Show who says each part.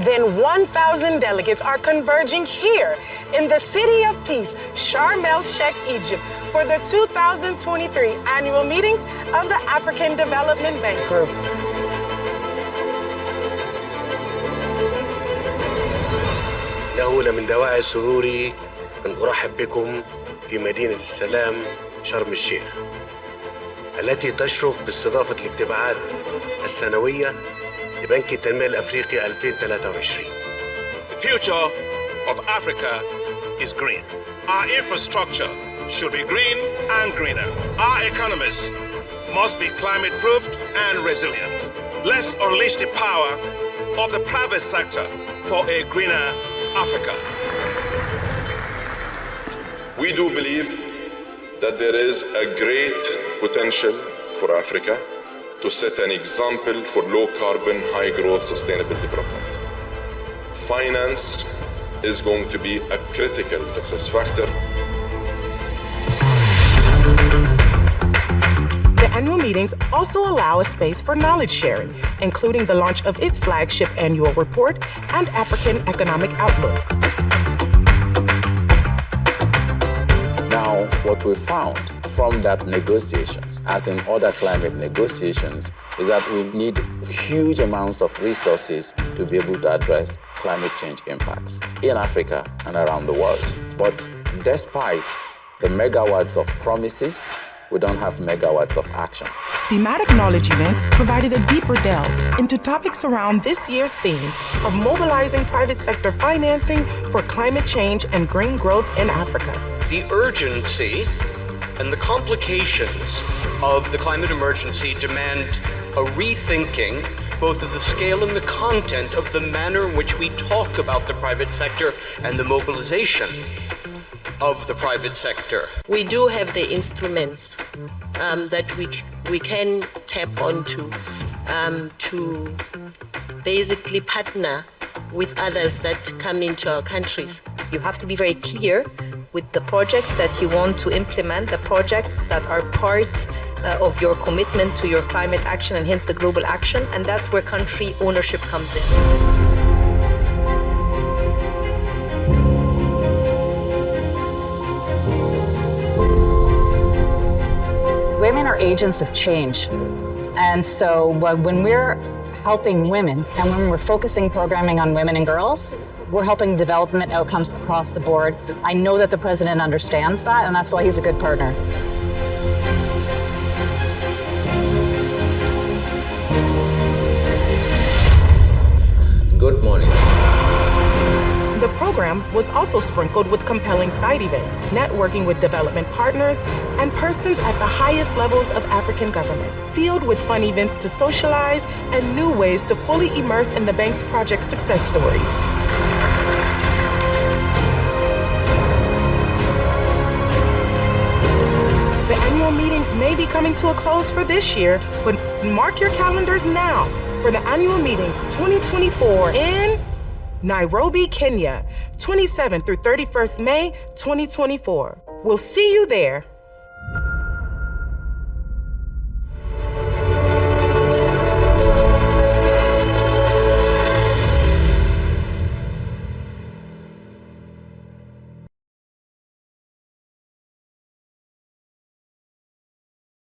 Speaker 1: then 1,000 delegates are converging here in the City of Peace, Sharm el-Sheikh, Egypt, for the 2023 annual meetings of the African Development Bank Group.
Speaker 2: إنه من دواعي سروري أن أرحب بكم في مدينة السلام شرم الشيخ التي تشرف باستضافة الاجتماعات السنوية لبنك التنمية الأفريقي 2023.
Speaker 3: The future of Africa is green. Our infrastructure should be green and greener. Our economies must be climate-proofed and resilient. Let's unleash the power of the private sector for a greener Africa.
Speaker 4: We do believe that there is a great potential for Africa to set an example for low-carbon, high-growth, sustainable development. Finance is going to be a critical success factor.
Speaker 1: The annual meetings also allow a space for knowledge sharing, including the launch of its flagship annual report and African Economic Outlook.
Speaker 5: Now, what we found from that negotiations, as in other climate negotiations, is that we need huge amounts of resources to be able to address climate change impacts in Africa and around the world. But despite the megawatts of promises, we don't have megawatts of action.
Speaker 1: Thematic knowledge events provided a deeper delve into topics around this year's theme of mobilizing private sector financing for climate change and green growth in Africa.
Speaker 6: The urgency and the complications of the climate emergency demand a rethinking both of the scale and the content of the manner in which we talk about the private sector and the mobilization of the private sector.
Speaker 7: We do have the instruments that we can tap onto to basically partner with others that come into our countries.
Speaker 8: You have to be very clear with the projects that you want to implement, the projects that are part of your commitment to your climate action and hence the global action, and that's where country ownership comes in.
Speaker 9: Women are agents of change. And so when we're helping women and when we're focusing programming on women and girls, we're helping development outcomes across the board. I know that the president understands that, and that's why he's a good partner.
Speaker 5: Good morning.
Speaker 1: The program was also sprinkled with compelling side events, networking with development partners, and persons at the highest levels of African government, filled with fun events to socialize and new ways to fully immerse in the bank's project success stories. The annual meetings may be coming to a close for this year, but mark your calendars now for the annual meetings 2024 in Nairobi, Kenya, 27th through 31st May 2024. We'll see you there.